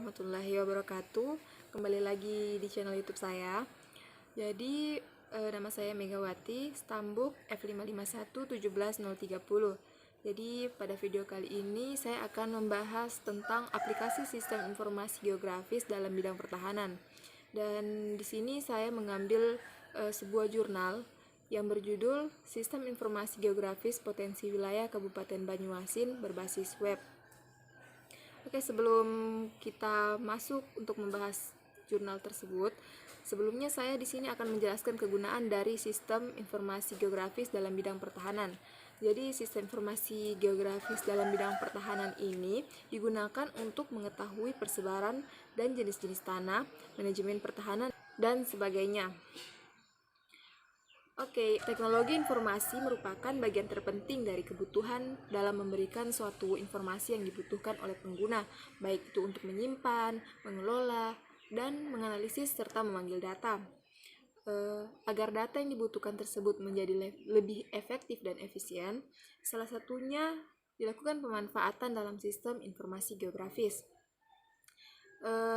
warahmatullahi wabarakatuh. Kembali lagi di channel YouTube saya. Jadi nama saya Megawati, Stambuk F55117030. Jadi pada video kali ini saya akan membahas tentang aplikasi sistem informasi geografis dalam bidang pertahanan. Dan di sini saya mengambil sebuah jurnal yang berjudul Sistem Informasi Geografis Potensi Wilayah Kabupaten Banyuasin berbasis web. Oke, sebelum kita masuk untuk membahas jurnal tersebut, sebelumnya saya di sini akan menjelaskan kegunaan dari sistem informasi geografis dalam bidang pertahanan. Jadi, sistem informasi geografis dalam bidang pertahanan ini digunakan untuk mengetahui persebaran dan jenis-jenis tanah, manajemen pertahanan, dan sebagainya. Oke, teknologi informasi merupakan bagian terpenting dari kebutuhan dalam memberikan suatu informasi yang dibutuhkan oleh pengguna, baik itu untuk menyimpan, mengelola, dan menganalisis serta memanggil data. Agar data yang dibutuhkan tersebut menjadi lebih efektif dan efisien, salah satunya dilakukan pemanfaatan dalam sistem informasi geografis.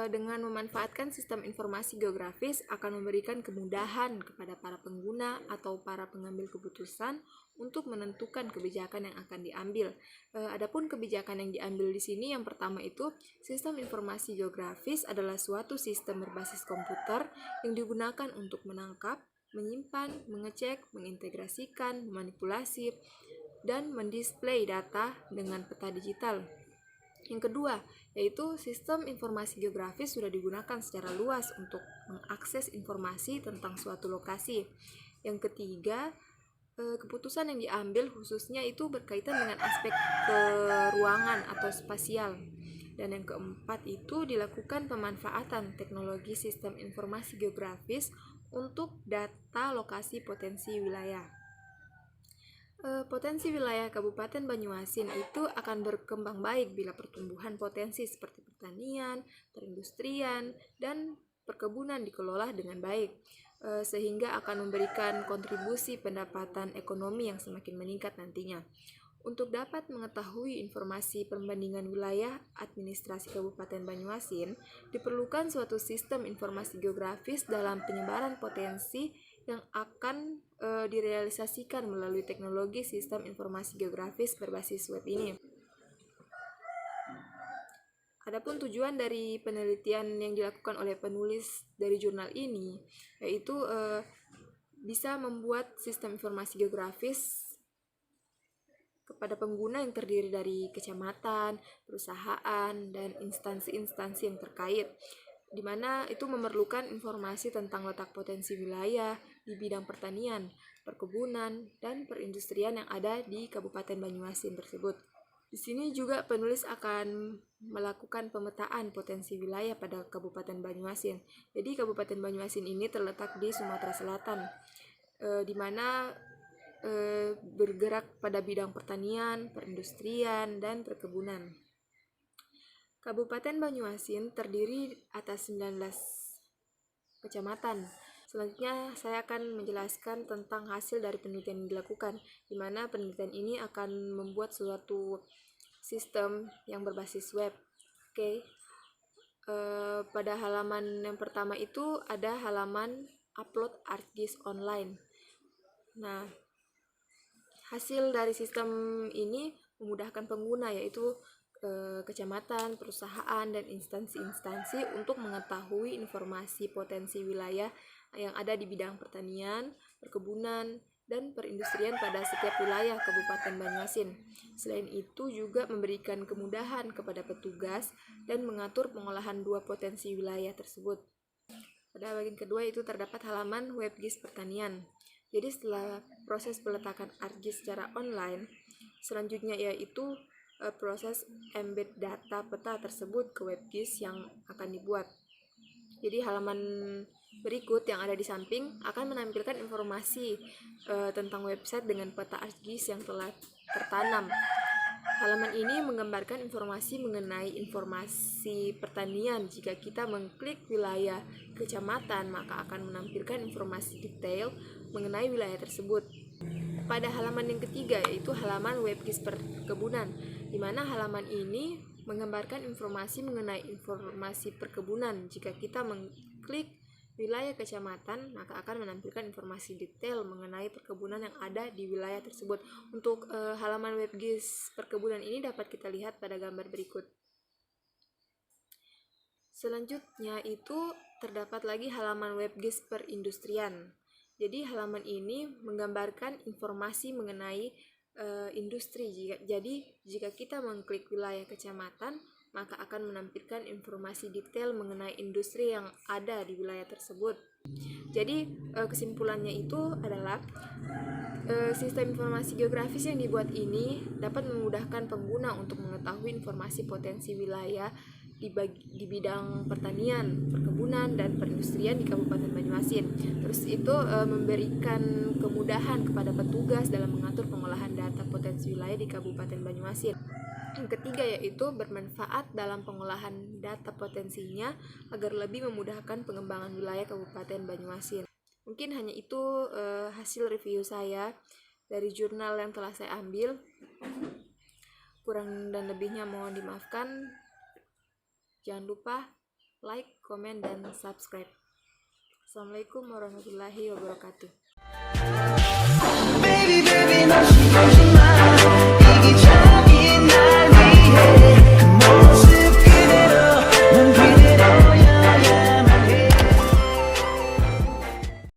Dengan memanfaatkan sistem informasi geografis akan memberikan kemudahan kepada para pengguna atau para pengambil keputusan untuk menentukan kebijakan yang akan diambil. Adapun kebijakan yang diambil di sini, yang pertama itu sistem informasi geografis adalah suatu sistem berbasis komputer yang digunakan untuk menangkap, menyimpan, mengecek, mengintegrasikan, memanipulasi, dan mendisplay data dengan peta digital. Yang kedua, yaitu sistem informasi geografis sudah digunakan secara luas untuk mengakses informasi tentang suatu lokasi. Yang ketiga, keputusan yang diambil khususnya itu berkaitan dengan aspek keruangan atau spasial. Dan yang keempat itu dilakukan pemanfaatan teknologi sistem informasi geografis untuk data lokasi potensi wilayah. Potensi wilayah Kabupaten Banyuasin itu akan berkembang baik bila pertumbuhan potensi seperti pertanian, perindustrian, dan perkebunan dikelola dengan baik, sehingga akan memberikan kontribusi pendapatan ekonomi yang semakin meningkat nantinya. Untuk dapat mengetahui informasi perbandingan wilayah administrasi Kabupaten Banyuasin, diperlukan suatu sistem informasi geografis dalam penyebaran potensi yang akan direalisasikan melalui teknologi sistem informasi geografis berbasis web ini. Adapun tujuan dari penelitian yang dilakukan oleh penulis dari jurnal ini, yaitu bisa membuat sistem informasi geografis kepada pengguna yang terdiri dari kecamatan, perusahaan, dan instansi-instansi yang terkait, di mana itu memerlukan informasi tentang letak potensi wilayah di bidang pertanian, perkebunan, dan perindustrian yang ada di Kabupaten Banyuasin tersebut. Di sini juga penulis akan melakukan pemetaan potensi wilayah pada Kabupaten Banyuasin. Jadi Kabupaten Banyuasin ini terletak di Sumatera Selatan, di mana bergerak pada bidang pertanian, perindustrian, dan perkebunan. Kabupaten Banyuasin terdiri atas 19 kecamatan. Selanjutnya saya akan menjelaskan tentang hasil dari penelitian yang dilakukan, di mana penelitian ini akan membuat suatu sistem yang berbasis web. Oke. Pada halaman yang pertama itu ada halaman upload ArcGIS online. Nah, hasil dari sistem ini memudahkan pengguna, yaitu kecamatan, perusahaan, dan instansi-instansi untuk mengetahui informasi potensi wilayah yang ada di bidang pertanian, perkebunan, dan perindustrian pada setiap wilayah Kabupaten Banyuasin. Selain itu juga memberikan kemudahan kepada petugas dan mengatur pengolahan dua potensi wilayah tersebut. Pada bagian kedua itu terdapat halaman WebGIS pertanian. Jadi setelah proses peletakan ArcGIS secara online, selanjutnya yaitu proses embed data peta tersebut ke WebGIS yang akan dibuat. Jadi halaman berikut yang ada di samping akan menampilkan informasi tentang website dengan peta ArcGIS yang telah tertanam. Halaman ini menggambarkan informasi mengenai informasi pertanian. Jika kita mengklik wilayah kecamatan, maka akan menampilkan informasi detail mengenai wilayah tersebut. Pada halaman yang ketiga, yaitu halaman WebGIS perkebunan, di mana halaman ini menggambarkan informasi mengenai informasi perkebunan. Jika kita mengklik wilayah kecamatan, maka akan menampilkan informasi detail mengenai perkebunan yang ada di wilayah tersebut. Untuk halaman WebGIS perkebunan ini dapat kita lihat pada gambar berikut. Selanjutnya itu terdapat lagi halaman WebGIS perindustrian. Jadi halaman ini menggambarkan informasi mengenai industri. Jadi jika kita mengklik wilayah kecamatan, maka akan menampilkan informasi detail mengenai industri yang ada di wilayah tersebut. Jadi kesimpulannya itu adalah sistem informasi geografis yang dibuat ini dapat memudahkan pengguna untuk mengetahui informasi potensi wilayah di bidang pertanian, perkebunan, dan perindustrian di Kabupaten Banyuasin. Terus itu memberikan kemudahan kepada petugas dalam mengatur pengolahan data potensi wilayah di Kabupaten Banyuasin. Yang ketiga yaitu bermanfaat dalam pengolahan data potensinya agar lebih memudahkan pengembangan wilayah Kabupaten Banyuasin. Mungkin hanya itu hasil review saya dari jurnal yang telah saya ambil. Kurang dan lebihnya mohon dimaafkan. Jangan lupa like, komen, dan subscribe. Assalamualaikum warahmatullahi wabarakatuh.